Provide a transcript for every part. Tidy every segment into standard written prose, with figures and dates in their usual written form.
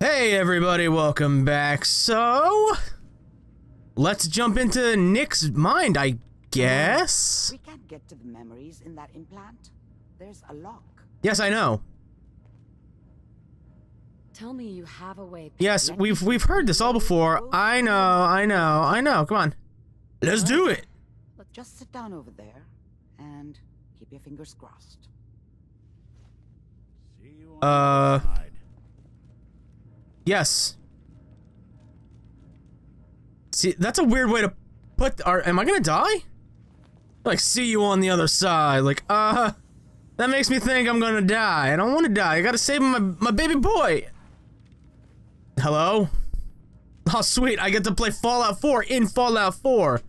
Hey everybody, welcome back. So, let's jump into Nick's mind, I guess. We can't get to the memories in that implant. There's a lock. Yes, I know. Tell me you have a way. Yes, we've heard this all before. I know. Come on. Let's do it. Just sit down over there and keep your fingers crossed. Yes. See, that's a weird way to put. Am I gonna die? Like, see you on the other side. Like, that makes me think I'm gonna die. I don't want to die. I gotta save my baby boy. Hello? Oh, sweet. I get to play Fallout 4 in Fallout 4.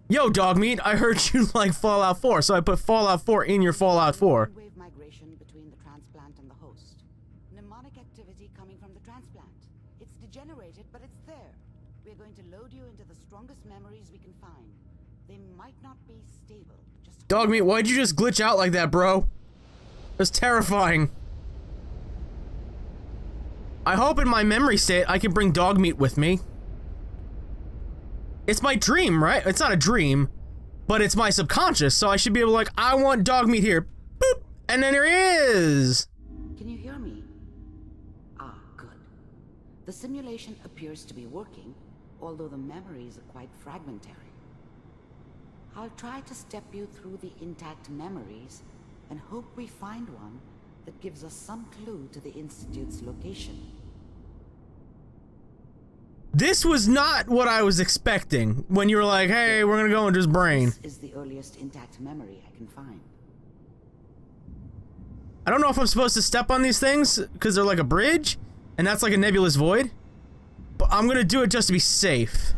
Yo, Dogmeat, I heard you like Fallout 4, so I put Fallout 4 in your Fallout 4. Wave migration between the transplant and the host. Mnemonic activity coming from the transplant. It's degenerated, but it's there. We're going to load you into the strongest memories we can find. They might not be stable. Just Dogmeat, why'd you just glitch out like that, bro? That's terrifying. I hope in my memory state I can bring Dogmeat with me. It's my dream, right? It's not a dream, but it's my subconscious, so I should be able to, like, I want Dogmeat here. Boop! And then here he is! Can you hear me? Ah, good. The simulation appears to be working, although the memories are quite fragmentary. I'll try to step you through the intact memories and hope we find one that gives us some clue to the Institute's location. This was not what I was expecting when you were like, hey, we're gonna go into his brain. This is the earliest intact memory I can find. I don't know if I'm supposed to step on these things, because they're like a bridge, and that's like a nebulous void. But I'm gonna do it just to be safe.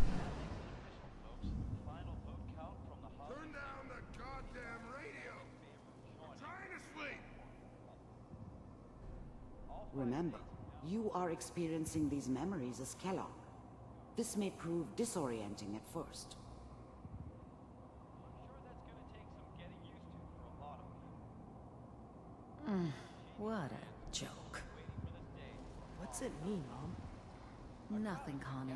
Turn down the goddamn radio. I'm trying to sleep. Remember, you are experiencing these memories as Kellogg. This may prove disorienting at first. What a joke. What's it mean, Mom? Nothing, Connie.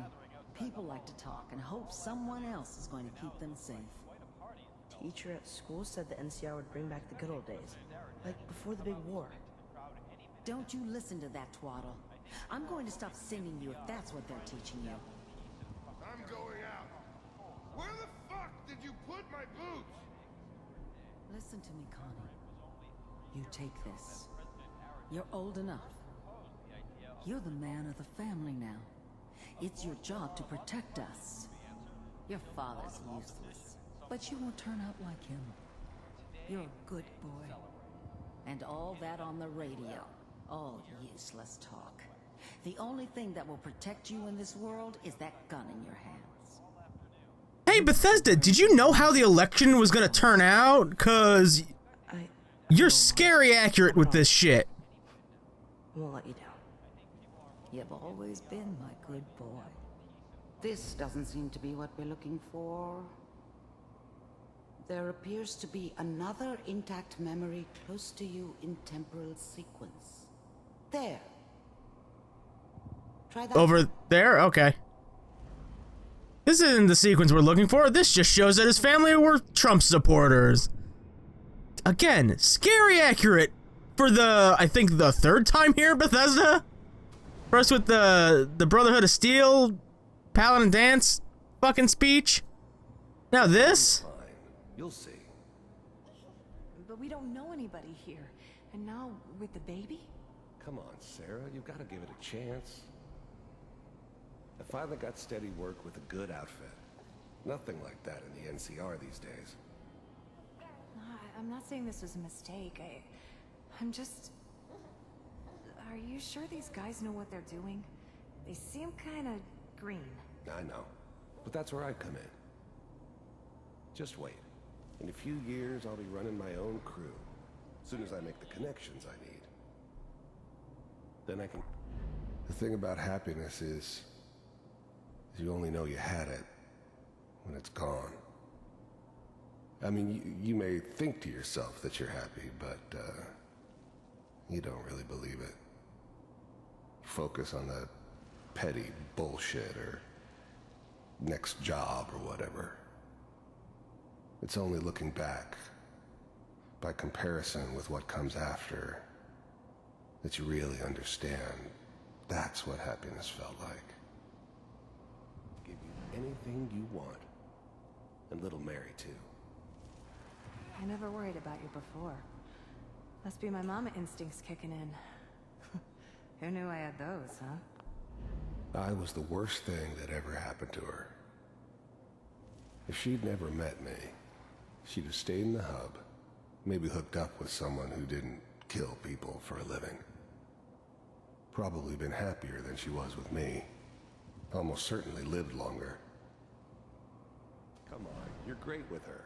People like to talk and hope someone else is going to keep them safe. Teacher at school said the NCR would bring back the good old days. Like before the big war. Don't you listen to that twaddle. I'm going to stop singing you if that's what they're teaching you. I'm going out. Where the fuck did you put my boots? Listen to me, Connie. You take this. You're old enough. You're the man of the family now. It's your job to protect us. Your father's useless, but you won't turn out like him. You're a good boy. And all that on the radio. All useless talk. The only thing that will protect you in this world is that gun in your hands. Hey, Bethesda, did you know how the election was gonna turn out? 'Cause you're scary accurate with this shit. I won't let you down. You've always been my good boy. This doesn't seem to be what we're looking for. There appears to be another intact memory close to you in temporal sequence. There. Try that. Over there? Okay. This isn't the sequence we're looking for. This just shows that his family were Trump supporters. Again, scary accurate for the, I think, the third time here, Bethesda? First with the Brotherhood of Steel, Paladin Dance fucking speech. Now this? Fine. You'll see. But we don't know anybody here. And now, with the baby? Come on, Sarah. You've got to give it a chance. I finally got steady work with a good outfit. Nothing like that in the NCR these days. I'm not saying this was a mistake. I'm just... Are you sure these guys know what they're doing? They seem kind of green. I know. But that's where I come in. Just wait. In a few years, I'll be running my own crew. As soon as I make the connections I need. Then I can... The thing about happiness is you only know you had it when it's gone. I mean, you may think to yourself that you're happy, but you don't really believe it. Focus on the petty bullshit or next job or whatever. It's only looking back, by comparison with what comes after, that you really understand that's what happiness felt like. Give you anything you want. And little Mary, too. I never worried about you before. Must be my mama instincts kicking in. Who knew I had those, huh? I was the worst thing that ever happened to her. If she'd never met me, she'd have stayed in the hub, maybe hooked up with someone who didn't kill people for a living. Probably been happier than she was with me. Almost certainly lived longer. Come on, you're great with her.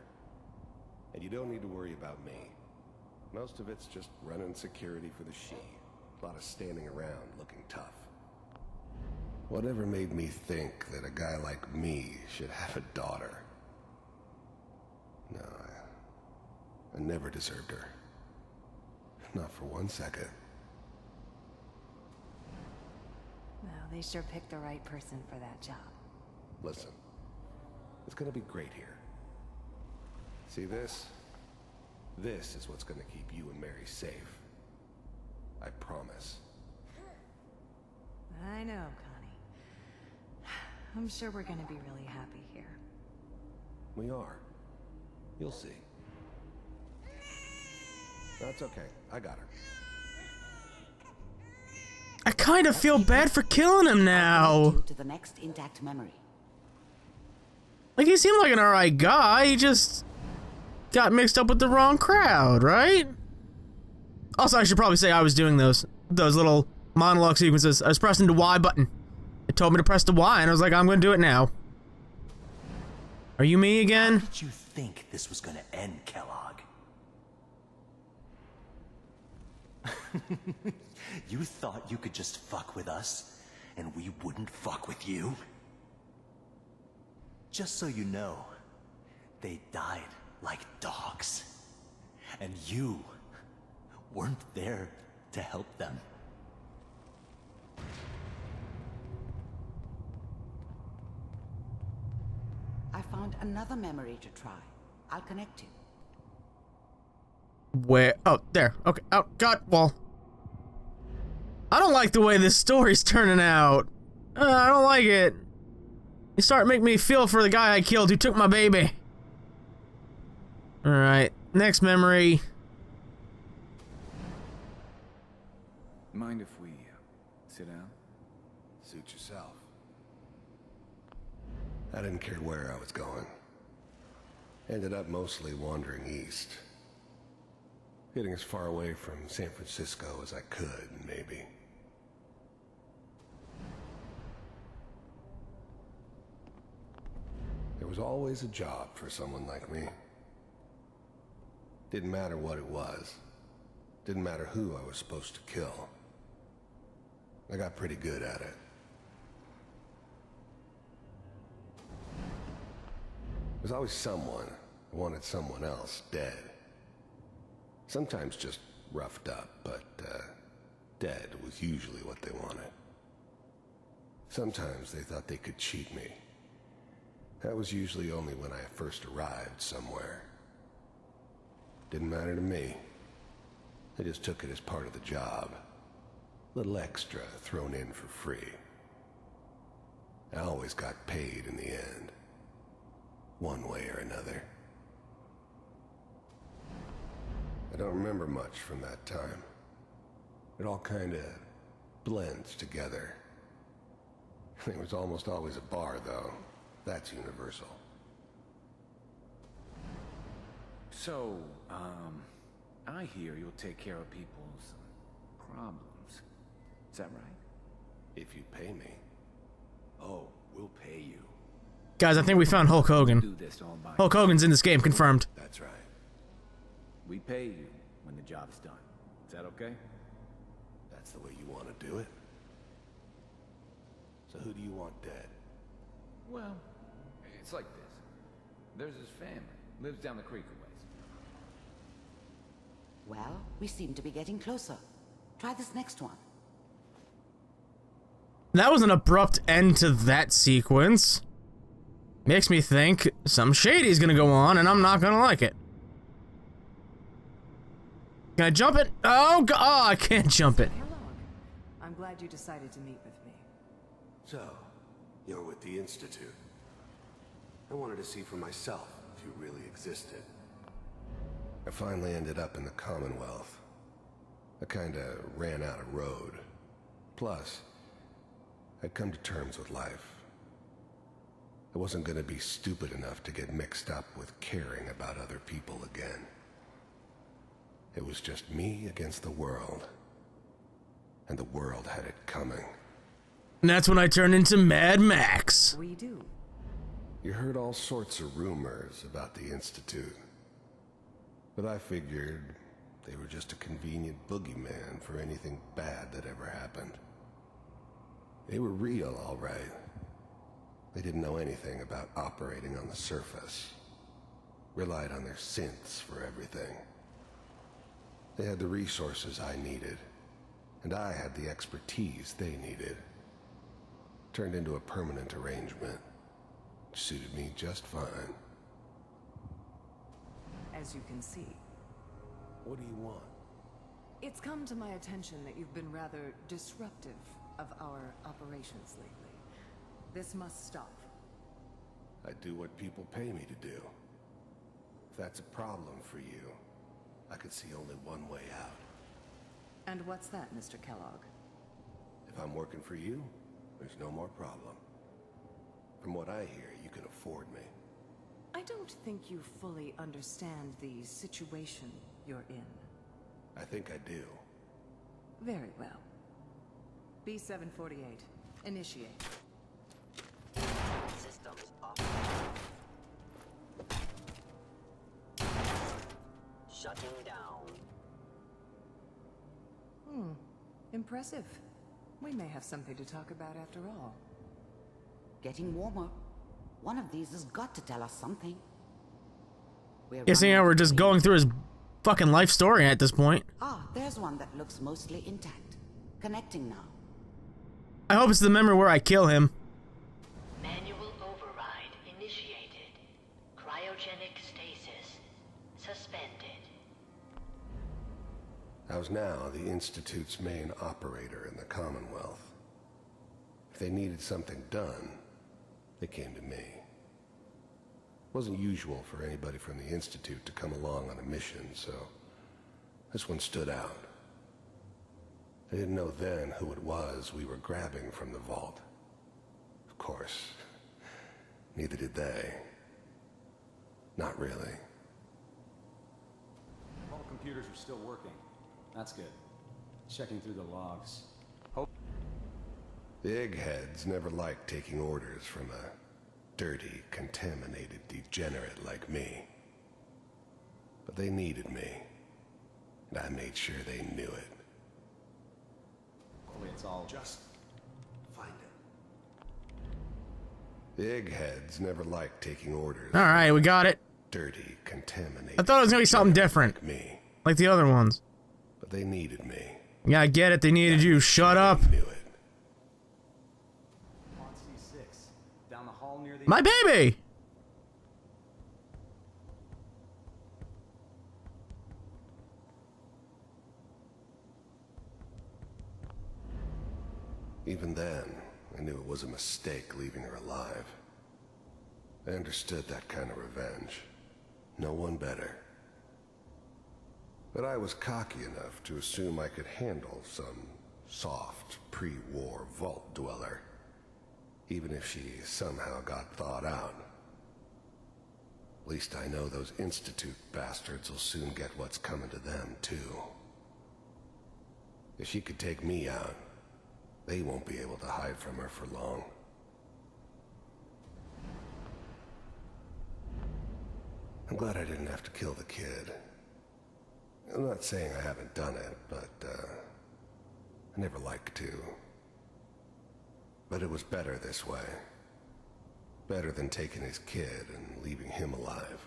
And you don't need to worry about me. Most of it's just running security for the she. A lot of standing around looking tough. Whatever made me think that a guy like me should have a daughter? No, I never deserved her. Not for 1 second. Well, they sure picked the right person for that job. Listen, it's gonna be great here. See this? This is what's gonna keep you and Mary safe. I promise. I know, Connie. I'm sure we're gonna be really happy here. We are. You'll see. That's okay. I got her. I kind of feel bad for killing him now. To the next intact memory. Like, he seemed like an alright guy, he just got mixed up with the wrong crowd, right? Also, I should probably say I was doing those little monologue sequences. I was pressing the Y button. It told me to press the Y, and I was like, I'm gonna do it now. Are you me again? How did you think this was gonna end, Kellogg? You thought you could just fuck with us, and we wouldn't fuck with you? Just so you know, they died like dogs. And you weren't there to help them. I found another memory to try. I'll connect you. Where? Oh, there. Okay. Oh, God. Well, I don't like the way this story's turning out. I don't like it. You start making me feel for the guy I killed who took my baby. Alright. Next memory. Mind if we sit down? Suit yourself. I didn't care where I was going. Ended up mostly wandering east. Getting as far away from San Francisco as I could, maybe. There was always a job for someone like me. Didn't matter what it was. Didn't matter who I was supposed to kill. I got pretty good at it. There's always someone who wanted someone else dead. Sometimes just roughed up, but dead was usually what they wanted. Sometimes they thought they could cheat me. That was usually only when I first arrived somewhere. Didn't matter to me. I just took it as part of the job. Little extra thrown in for free. I always got paid in the end. One way or another. I don't remember much from that time. It all kinda blends together. There was almost always a bar, though. That's universal. So, I hear you'll take care of people's problems. Is that right? If you pay me. Oh, we'll pay you. Guys, I think we found Hulk Hogan. Do this all by Hulk Hogan's in this game, confirmed. That's right. We pay you when the job's done. Is that okay? That's the way you want to do it. So who do you want dead? Well, it's like this. There's his family. Lives down the creek a ways. Well, we seem to be getting closer. Try this next one. That was an abrupt end to that sequence. Makes me think some shady's gonna go on, and I'm not gonna like it. Can I jump it? Oh, oh, I can't jump it. Kellogg, I'm glad you decided to meet with me. So, you're with the Institute. I wanted to see for myself if you really existed. I finally ended up in the Commonwealth. I kinda ran out of road. Plus, I'd come to terms with life. I wasn't gonna be stupid enough to get mixed up with caring about other people again. It was just me against the world. And the world had it coming. And that's when I turned into Mad Max. We do. You heard all sorts of rumors about the Institute. But I figured they were just a convenient boogeyman for anything bad that ever happened. They were real, all right. They didn't know anything about operating on the surface. Relied on their synths for everything. They had the resources I needed, and I had the expertise they needed. Turned into a permanent arrangement, which suited me just fine. As you can see, What do you want? it's come to my attention that you've been rather disruptive of our operations lately. This must stop. I do what people pay me to do. If that's a problem for you, I could see only one way out. And what's that, Mr. Kellogg? If I'm working for you, there's no more problem. From what I hear, you can afford me. I don't think you fully understand the situation you're in. I think I do. Very well. B-748, initiate. Systems off. Shutting down. Impressive. We may have something to talk about after all. Getting warmer. One of these has got to tell us something. We're Guessing running we're out just of going through his fucking life story at this point. Ah, there's one that looks mostly intact. Connecting now. I hope it's the memory where I kill him. Manual override initiated. Cryogenic stasis suspended. I was now the Institute's main operator in the Commonwealth. If they needed something done, they came to me. It wasn't usual for anybody from the Institute to come along on a mission, so this one stood out. I didn't know then who it was we were grabbing from the vault. Of course, neither did they. Not really. All computers are still working. That's good. Checking through the logs. The eggheads never liked taking orders from a dirty, contaminated degenerate like me. But they needed me, and I made sure they knew it. Hopefully it's all Just find it. The eggheads never liked taking orders. Alright, we got it. Dirty, contaminated. I thought it was gonna be something different. Like me, Like the other ones. but they needed me. Yeah, I get it. They needed you. Shut up. They knew it. on C6. Down the hall near the... My baby! Even then, I knew it was a mistake leaving her alive. I understood that kind of revenge. No one better. But I was cocky enough to assume I could handle some soft, pre-war vault dweller, even if she somehow got thawed out. At least I know those Institute bastards will soon get what's coming to them, too. If she could take me out, they won't be able to hide from her for long. I'm glad I didn't have to kill the kid. I'm not saying I haven't done it, but, I never liked to. But it was better this way. Better than taking his kid and leaving him alive.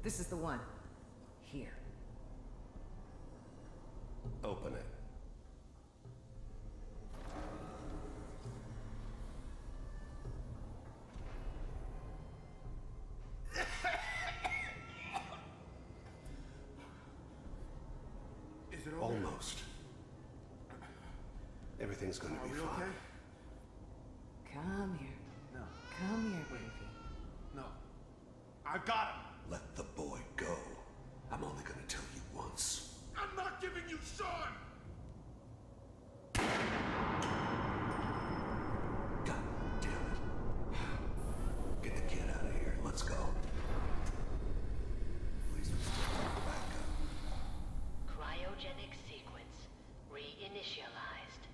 This is the one. Here. Open it. Is it over? Almost. Everything's gonna be fine. Okay? Come here. No. Come here, baby. No. I got him. Let the boy go. I'm only gonna tell you once. I'm not giving you Sean. God damn it. Get the kid out of here. Let's go. Please back up. Cryogenic sequence reinitialized.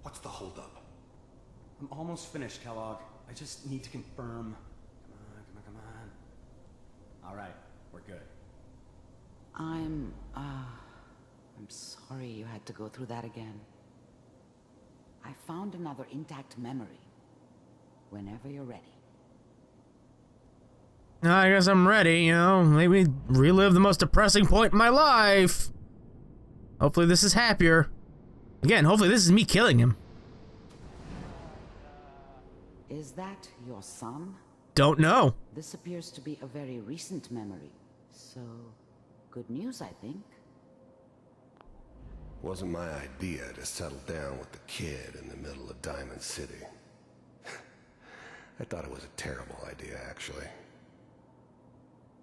What's the holdup? I'm almost finished, Kellogg. I just need to confirm. Come on. All right, we're good. I'm sorry you had to go through that again. I found another intact memory. Whenever you're ready. I guess I'm ready, you know, maybe relive the most depressing point in my life. Hopefully this is happier. Again, hopefully this is me killing him. Is that your son? Don't know. This appears to be a very recent memory. So, good news, I think. Wasn't my idea to settle down with the kid in the middle of Diamond City. I thought it was a terrible idea, actually.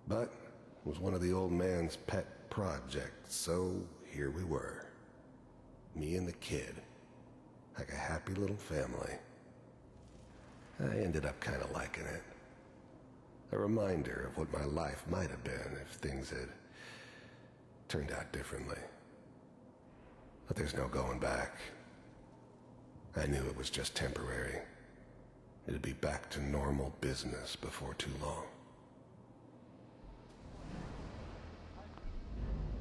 But it was one of the old man's pet projects, so here we were. Me and the kid. Like a happy little family. I ended up kind of liking it. A reminder of what my life might have been if things had turned out differently. But there's no going back. I knew it was just temporary. It'd be back to normal business before too long.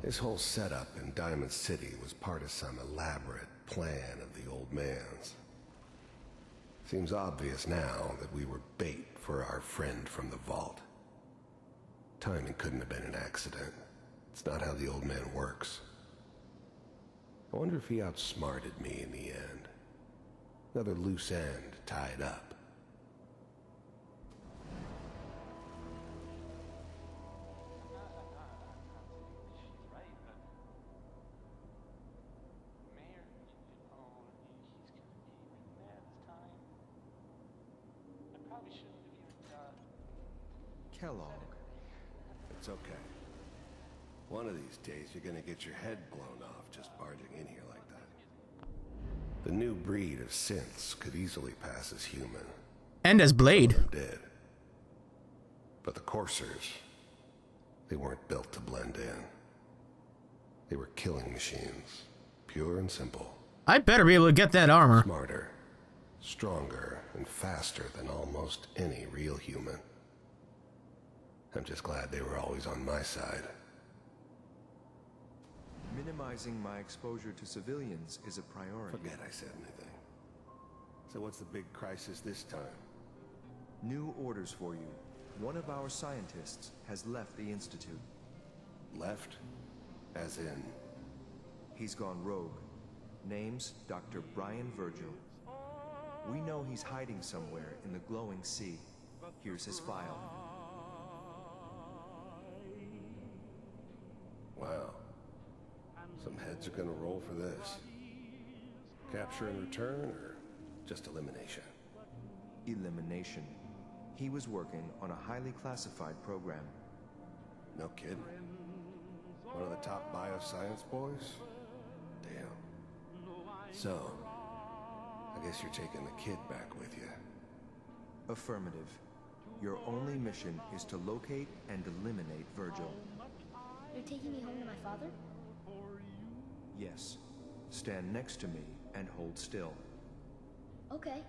This whole setup in Diamond City was part of some elaborate plan of the old man's. Seems obvious now that we were bait for our friend from the vault. Timing couldn't have been an accident. It's not how the old man works. I wonder if he outsmarted me in the end. Another loose end tied up. Kellogg. It's okay. One of these days you're gonna get your head blown off just barging in here like that. The new breed of synths could easily pass as human. And as Blade. Some of them did. But the coursers, they weren't built to blend in. They were killing machines, pure and simple. I better be able to get that armor. Smarter, stronger, and faster than almost any real human. I'm just glad they were always on my side. Minimizing my exposure to civilians is a priority. Forget I said anything. So what's the big crisis this time? New orders for you. One of our scientists has left the Institute. Left? As in? He's gone rogue. Name's Dr. Brian Virgil. We know he's hiding somewhere in the glowing sea. Here's his file. Wow. Some heads are gonna roll for this. Capture and return, or just elimination? Elimination. He was working on a highly classified program. No kidding. One of the top bioscience boys? Damn. So, I guess you're taking the kid back with you. Affirmative. Your only mission is to locate and eliminate Virgil. You're taking me home to my father? Yes. Stand next to me and hold still. Okay.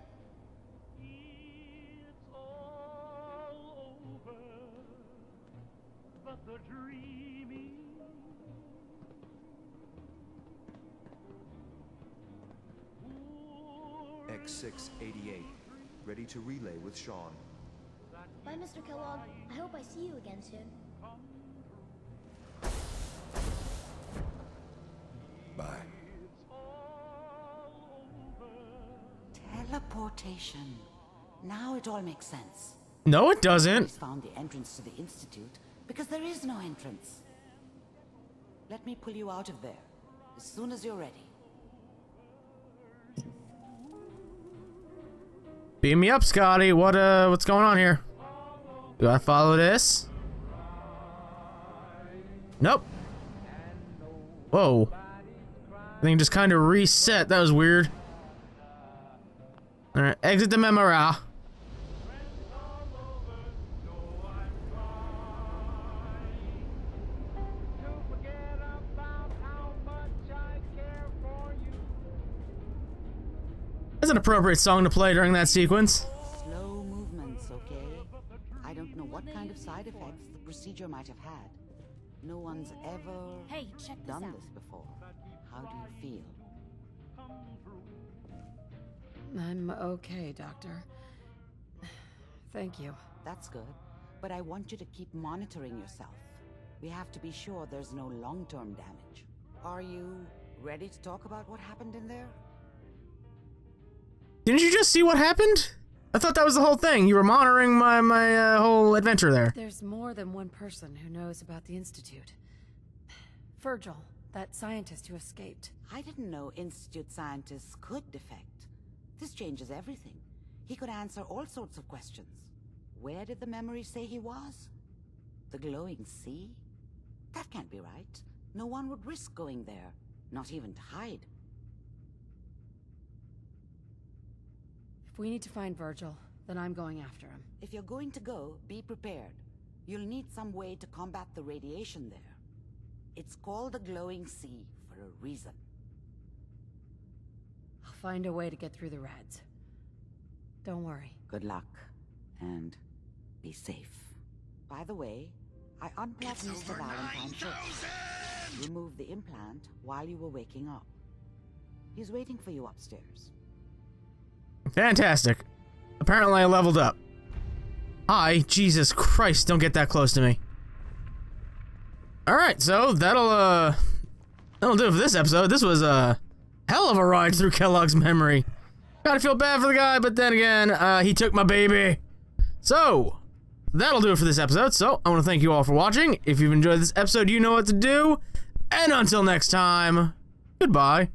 X688. Ready to relay with Sean. Bye, Bye, Mr. Kellogg. I hope I see you again soon. Bye. Teleportation. Now it all makes sense. No, it doesn't. I found the entrance to the Institute because there is no entrance. Let me pull you out of there as soon as you're ready. Beam me up, Scotty. What's going on here? Do I follow this? Nope. Whoa. Thing just kind of reset. That was weird. Alright, exit the memory. That's an appropriate song to play during that sequence. Slow movements, okay? I don't know what kind of side effects the procedure might have had. No one's ever done this before. How do you feel? I'm okay, Doctor. Thank you. That's good. But I want you to keep monitoring yourself. We have to be sure there's no long-term damage. Are you ready to talk about what happened in there? Didn't you just see what happened? I thought that was the whole thing. You were monitoring my whole adventure there. There's more than one person who knows about the Institute. Virgil, that scientist who escaped. I didn't know Institute scientists could defect. This changes everything. He could answer all sorts of questions. Where did the memory say he was? The glowing sea? That can't be right. No one would risk going there, not even to hide. If we need to find Virgil, then I'm going after him. If you're going to go, be prepared. You'll need some way to combat the radiation there. It's called the glowing sea for a reason. I'll find a way to get through the rads. Don't worry. Good luck, and be safe. By the way, I unplugged Mr. Valentine first. Removed the implant while you were waking up. He's waiting for you upstairs. Fantastic. Apparently I leveled up. Hi, Jesus Christ, don't get that close to me. Alright, so that'll do it for this episode. This was a hell of a ride through Kellogg's memory. Gotta feel bad for the guy, but then again, he took my baby. So, that'll do it for this episode. So, I want to thank you all for watching. If you've enjoyed this episode, you know what to do. And until next time, goodbye.